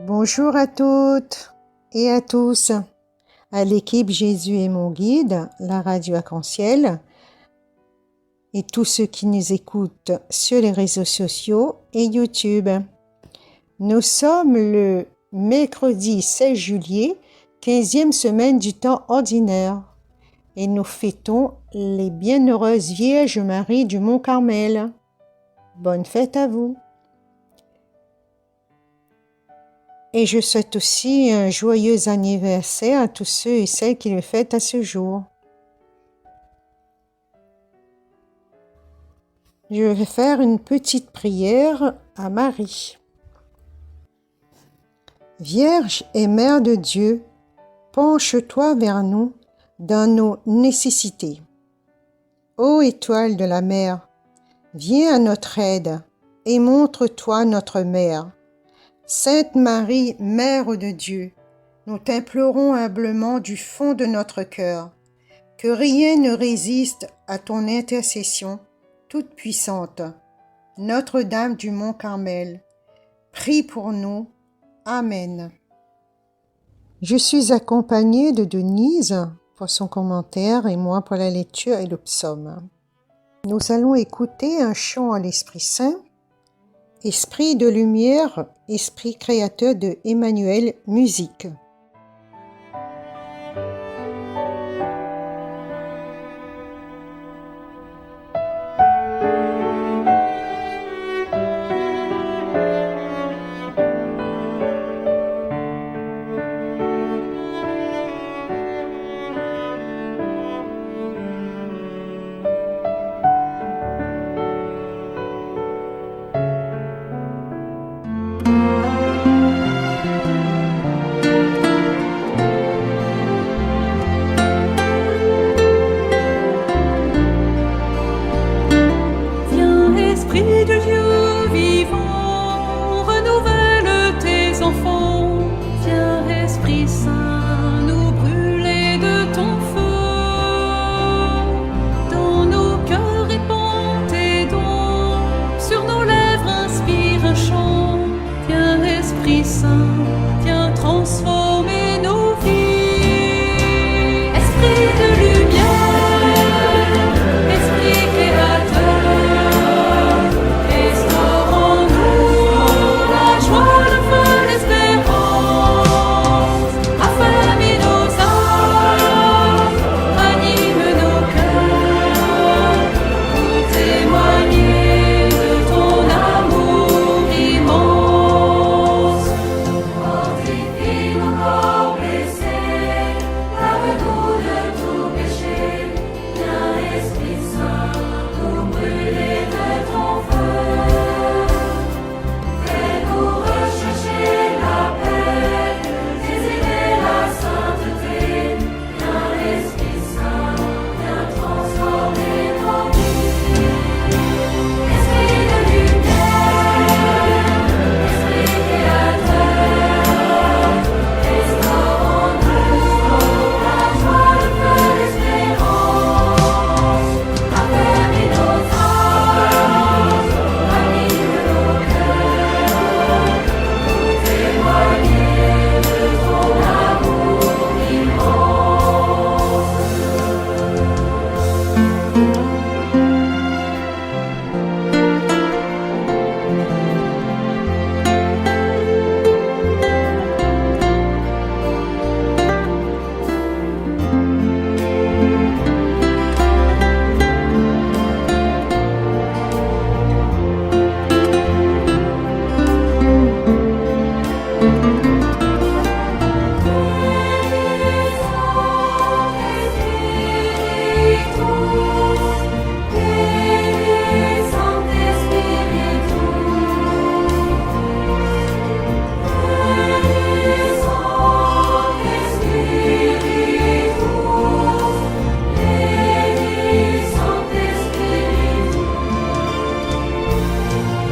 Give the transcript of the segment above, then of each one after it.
Bonjour à toutes et à tous, à l'équipe Jésus est mon guide, la radio Arc-en-Ciel, et tous ceux qui nous écoutent sur les réseaux sociaux et YouTube. Nous sommes le mercredi 16 juillet, 15e semaine du temps ordinaire, et nous fêtons les bienheureuses Vierges Marie du Mont-Carmel. Bonne fête à vous! Et je souhaite aussi un joyeux anniversaire à tous ceux et celles qui le fêtent à ce jour. Je vais faire une petite prière à Marie. Vierge et Mère de Dieu, penche-toi vers nous dans nos nécessités. Ô étoile de la mer, viens à notre aide et montre-toi notre Mère. Sainte Marie, Mère de Dieu, nous t'implorons humblement du fond de notre cœur, que rien ne résiste à ton intercession toute puissante. Notre-Dame du Mont-Carmel, prie pour nous. Amen. Je suis accompagnée de Denise pour son commentaire et moi pour la lecture et le psaume. Nous allons écouter un chant à l'Esprit Saint. Esprit de lumière, esprit créateur de Emmanuel, musique.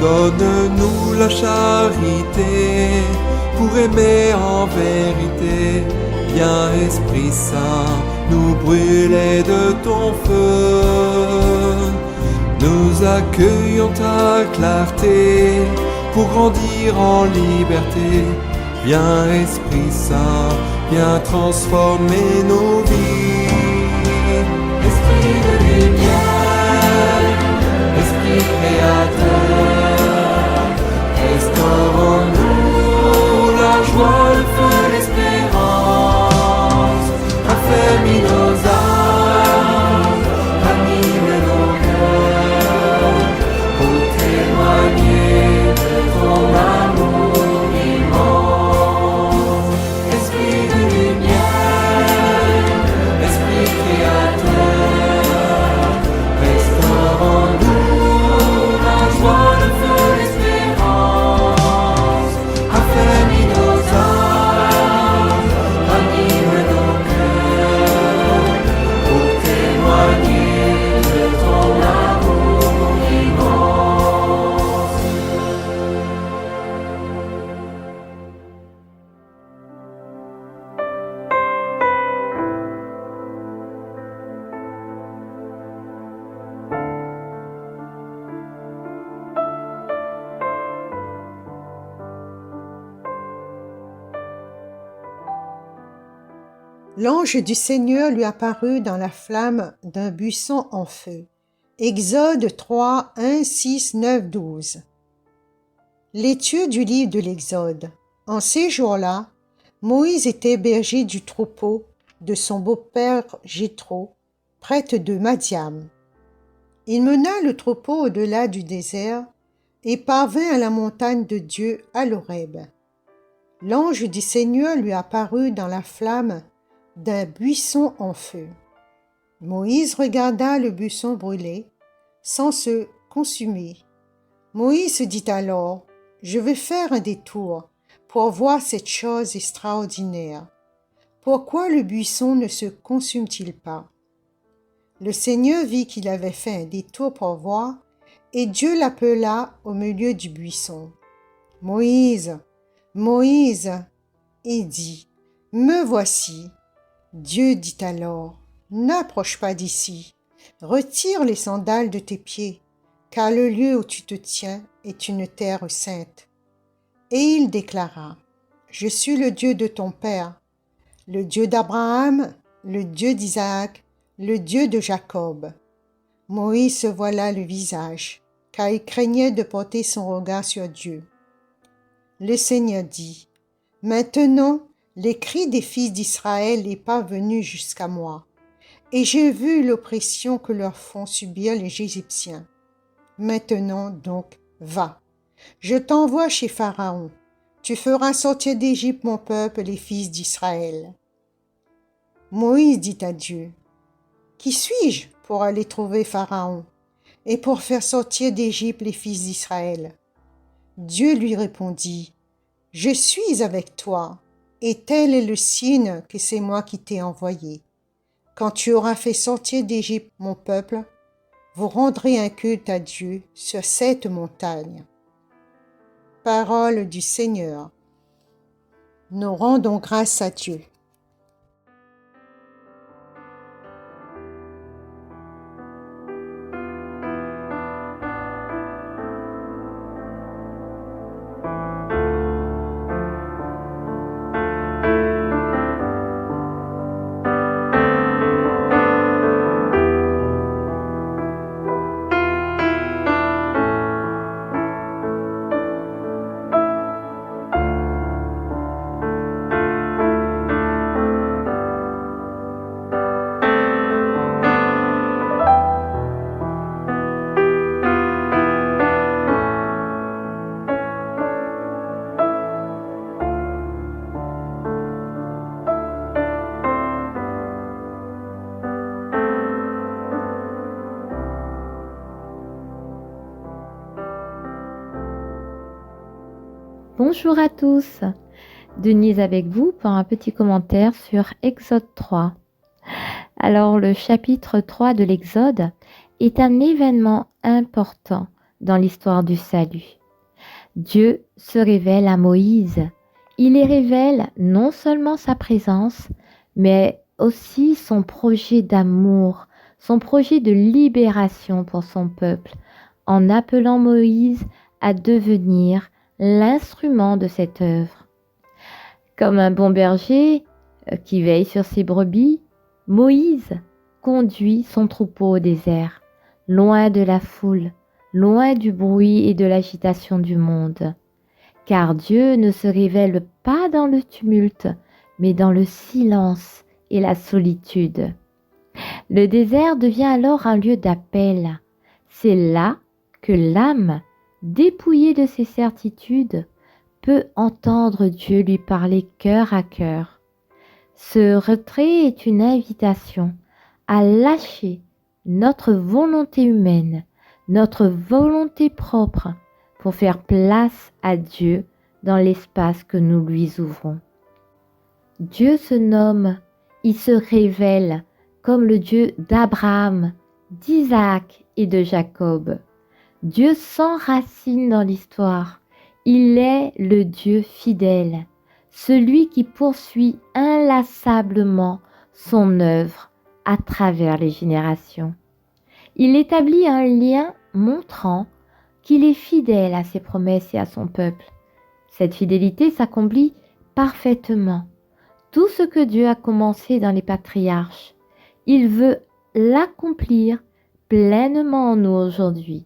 Donne-nous la charité pour aimer en vérité. Viens Esprit Saint, nous brûler de ton feu. Nous accueillons ta clarté pour grandir en liberté. Viens Esprit Saint, viens transformer nos vies. Esprit de lumière, Esprit créateur, restaure en nous la joie, le feu, l'espérance. Affermis nos âmes, anime nos cœurs, pour témoigner de ton amour immense. Esprit de lumière, Esprit créateur, restaure en nous la joie, le feu, l'espérance. Affermis nos âmes, anime nos cœurs, pour témoigner de ton amour immense. L'ange du Seigneur lui apparut dans la flamme d'un buisson en feu. Exode 3, 1, 6, 9, 12. L'étude du livre de l'Exode. En ces jours-là, Moïse était berger du troupeau de son beau-père Jéthro, prêtre de Madiam. Il mena le troupeau au-delà du désert et parvint à la montagne de Dieu à l'Horeb. L'ange du Seigneur lui apparut dans la flamme d'un buisson en feu. Moïse regarda le buisson brûler sans se consumer. Moïse se dit alors, « Je vais faire un détour pour voir cette chose extraordinaire. Pourquoi le buisson ne se consume-t-il pas ?» Le Seigneur vit qu'il avait fait un détour pour voir, et Dieu l'appela au milieu du buisson. « Moïse, Moïse !» et dit, « Me voici. » Dieu dit alors, « N'approche pas d'ici, retire les sandales de tes pieds, car le lieu où tu te tiens est une terre sainte. » Et il déclara, « Je suis le Dieu de ton père, le Dieu d'Abraham, le Dieu d'Isaac, le Dieu de Jacob. » Moïse se voila le visage, car il craignait de porter son regard sur Dieu. Le Seigneur dit, « Maintenant, les cris des fils d'Israël est parvenu jusqu'à moi, et j'ai vu l'oppression que leur font subir les Égyptiens. Maintenant donc, va, je t'envoie chez Pharaon. Tu feras sortir d'Égypte mon peuple, les fils d'Israël. » Moïse dit à Dieu, « Qui suis-je pour aller trouver Pharaon et pour faire sortir d'Égypte les fils d'Israël ?» Dieu lui répondit, « Je suis avec toi, et tel est le signe que c'est moi qui t'ai envoyé. Quand tu auras fait sortir d'Égypte mon peuple, vous rendrez un culte à Dieu sur cette montagne. » Parole du Seigneur. Nous rendons grâce à Dieu. Bonjour à tous, Denise avec vous pour un petit commentaire sur Exode 3. Alors le chapitre 3 de l'Exode est un événement important dans l'histoire du salut. Dieu se révèle à Moïse. Il y révèle non seulement sa présence, mais aussi son projet d'amour, son projet de libération pour son peuple, en appelant Moïse à devenir l'instrument de cette œuvre. Comme un bon berger qui veille sur ses brebis, Moïse conduit son troupeau au désert, loin de la foule, loin du bruit et de l'agitation du monde. Car Dieu ne se révèle pas dans le tumulte, mais dans le silence et la solitude. Le désert devient alors un lieu d'appel. C'est là que l'âme, dépouillée de ses certitudes, peut entendre Dieu lui parler cœur à cœur. Ce retrait est une invitation à lâcher notre volonté humaine, notre volonté propre, pour faire place à Dieu dans l'espace que nous lui ouvrons. Dieu se nomme, il se révèle comme le Dieu d'Abraham, d'Isaac et de Jacob. Dieu s'enracine dans l'histoire. Il est le Dieu fidèle, celui qui poursuit inlassablement son œuvre à travers les générations. Il établit un lien montrant qu'il est fidèle à ses promesses et à son peuple. Cette fidélité s'accomplit parfaitement. Tout ce que Dieu a commencé dans les patriarches, il veut l'accomplir pleinement en nous aujourd'hui.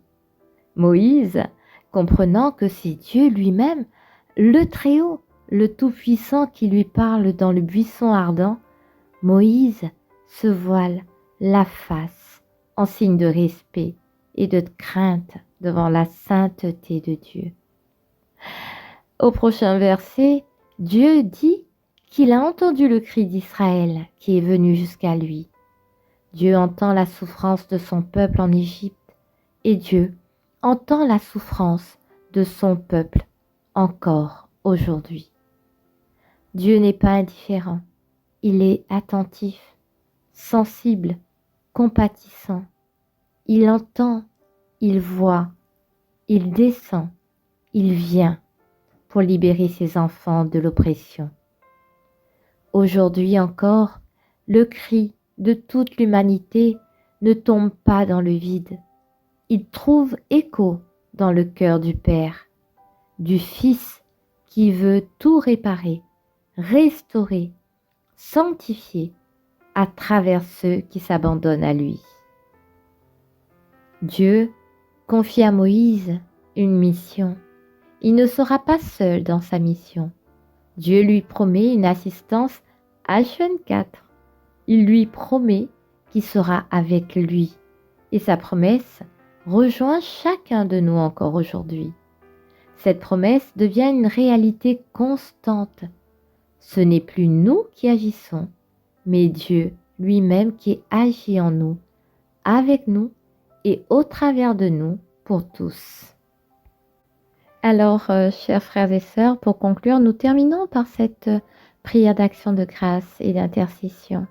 Moïse, comprenant que c'est Dieu lui-même, le Très-Haut, le Tout-Puissant qui lui parle dans le buisson ardent, Moïse se voile la face en signe de respect et de crainte devant la sainteté de Dieu. Au prochain verset, Dieu dit qu'il a entendu le cri d'Israël qui est venu jusqu'à lui. Dieu entend la souffrance de son peuple en Égypte et Dieu entend la souffrance de son peuple encore aujourd'hui. Dieu n'est pas indifférent, il est attentif, sensible, compatissant. Il entend, il voit, il descend, il vient pour libérer ses enfants de l'oppression. Aujourd'hui encore, le cri de toute l'humanité ne tombe pas dans le vide. Il trouve écho dans le cœur du Père, du Fils qui veut tout réparer, restaurer, sanctifier à travers ceux qui s'abandonnent à lui. Dieu confie à Moïse une mission. Il ne sera pas seul dans sa mission. Dieu lui promet une assistance H24. Il lui promet qu'il sera avec lui. Et sa promesse rejoint chacun de nous encore aujourd'hui. Cette promesse devient une réalité constante. Ce n'est plus nous qui agissons, mais Dieu lui-même qui agit en nous, avec nous et au travers de nous pour tous. Alors, chers frères et sœurs, pour conclure, nous terminons par cette prière d'action de grâce et d'intercession.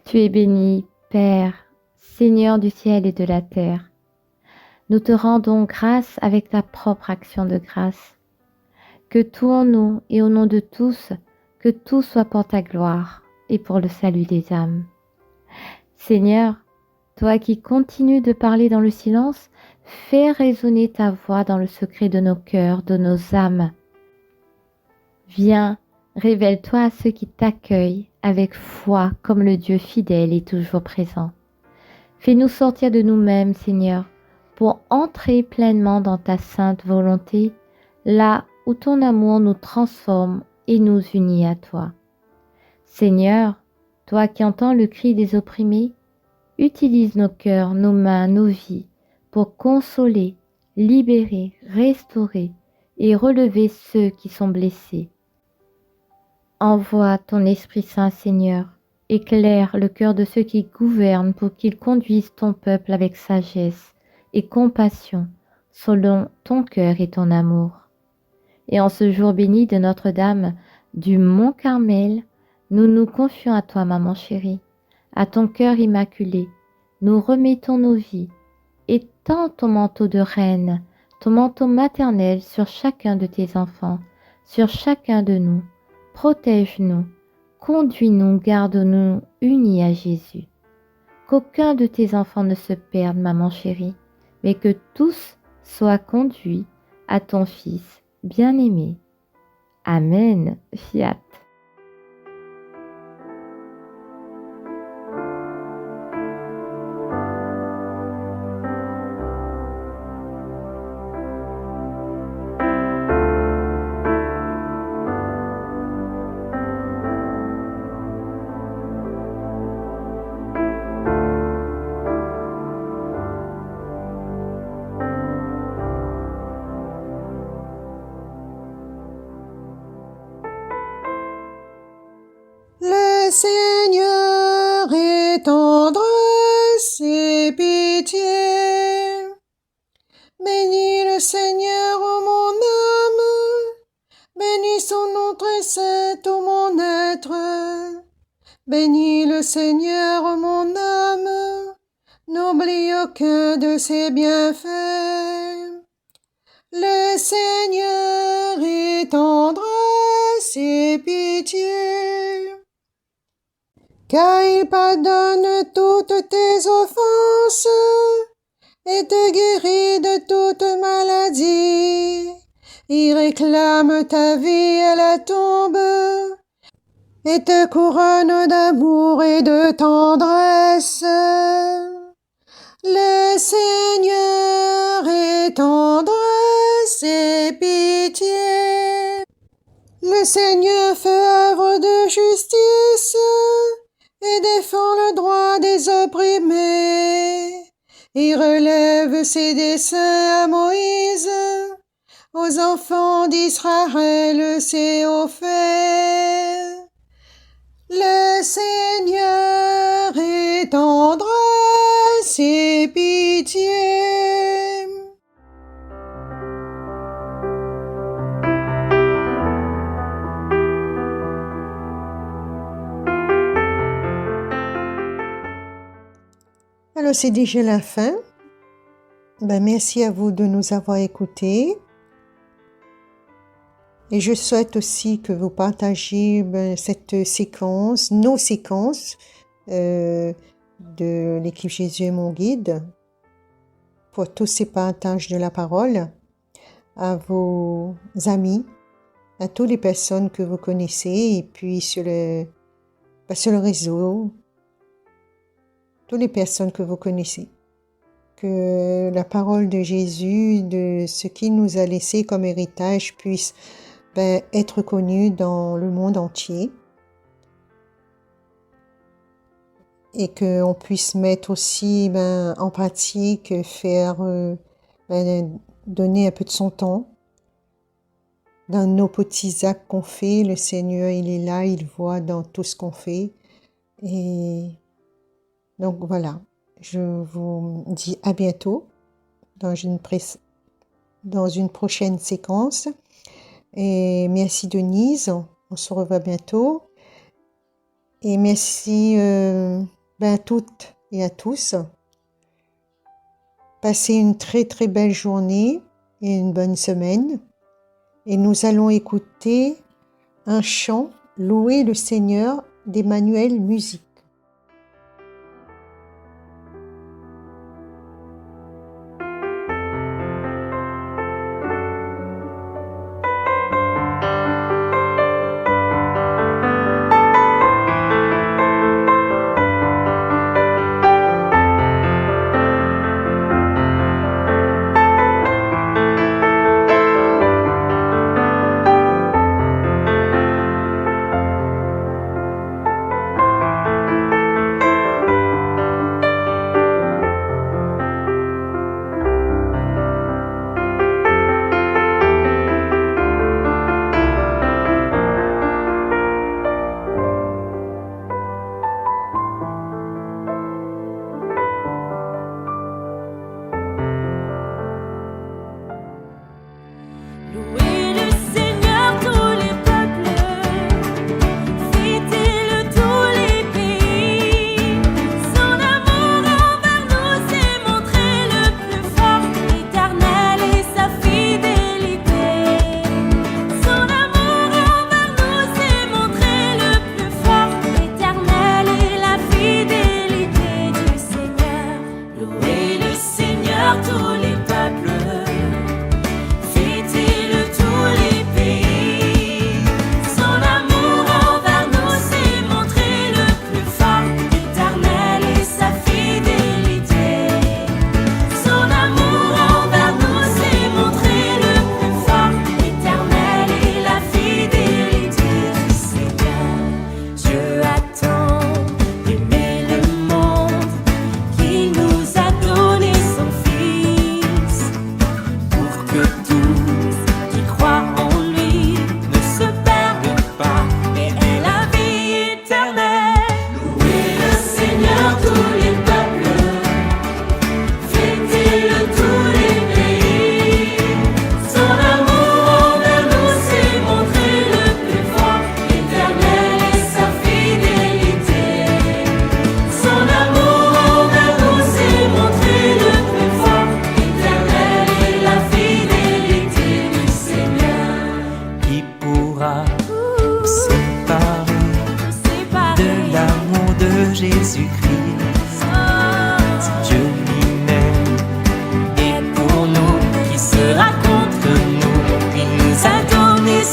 Tu es béni, Père, Seigneur du ciel et de la terre. Nous te rendons grâce avec ta propre action de grâce. Que tout en nous et au nom de tous, que tout soit pour ta gloire et pour le salut des âmes. Seigneur, toi qui continues de parler dans le silence, fais résonner ta voix dans le secret de nos cœurs, de nos âmes. Viens, révèle-toi à ceux qui t'accueillent avec foi comme le Dieu fidèle et toujours présent. Fais-nous sortir de nous-mêmes, Seigneur, pour entrer pleinement dans ta sainte volonté, là où ton amour nous transforme et nous unit à toi. Seigneur, toi qui entends le cri des opprimés, utilise nos cœurs, nos mains, nos vies pour consoler, libérer, restaurer et relever ceux qui sont blessés. Envoie ton Esprit Saint, Seigneur, éclaire le cœur de ceux qui gouvernent pour qu'ils conduisent ton peuple avec sagesse et compassion selon ton cœur et ton amour. Et en ce jour béni de Notre-Dame du Mont Carmel, nous nous confions à toi, maman chérie, à ton cœur immaculé. Nous remettons nos vies. Étends ton manteau de reine, ton manteau maternel sur chacun de tes enfants, sur chacun de nous. Protège-nous, conduis-nous, garde-nous unis à Jésus. Qu'aucun de tes enfants ne se perde, maman chérie, mais que tous soient conduits à ton Fils bien-aimé. Amen. Fiat. Le Seigneur est tendresse et pitié. Bénis le Seigneur, ô mon âme. Bénis son nom très saint, ô mon être. Bénis le Seigneur, ô mon âme. N'oublie aucun de ses bienfaits. Le Seigneur est tendresse et pitié. Car il pardonne toutes tes offenses et te guérit de toute maladie. Il réclame ta vie à la tombe et te couronne d'amour et de tendresse. Le Seigneur est tendresse et pitié. Le Seigneur fait œuvre de justice et défend le droit des opprimés. Il relève ses desseins à Moïse, aux enfants d'Israël c'est au fait. Le Seigneur est tendresse et pitié. Alors c'est déjà la fin. Merci à vous de nous avoir écoutés. Et je souhaite aussi que vous partagiez cette séquence, nos séquences de l'équipe Jésus est mon guide, pour tous ces partages de la parole, à vos amis, à toutes les personnes que vous connaissez, et puis sur le réseau, toutes les personnes que vous connaissez. Que la parole de Jésus, de ce qu'il nous a laissé comme héritage, puisse être connue dans le monde entier. Et qu'on puisse mettre aussi en pratique, faire, donner un peu de son temps. Dans nos petits actes qu'on fait, le Seigneur, il est là, il voit dans tout ce qu'on fait. Et donc voilà, je vous dis à bientôt dans une prochaine séquence. Et merci Denise, on se revoit bientôt. Et merci à toutes et à tous. Passez une très très belle journée et une bonne semaine. Et nous allons écouter un chant, Louer le Seigneur, d'Emmanuel Musique. Tous les peuples, fêtez-le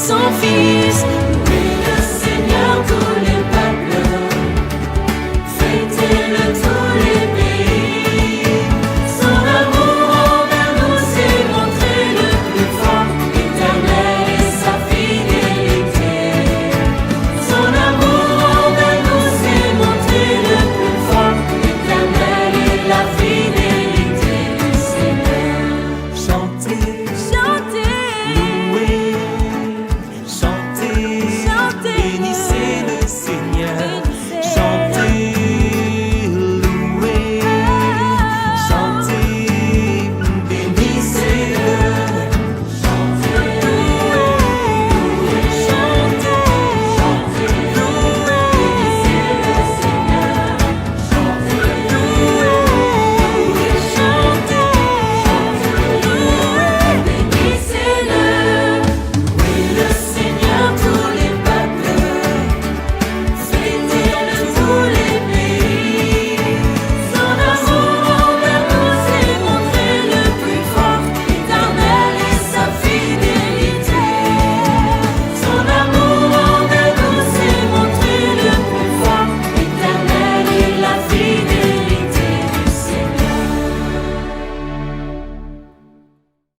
son Fils.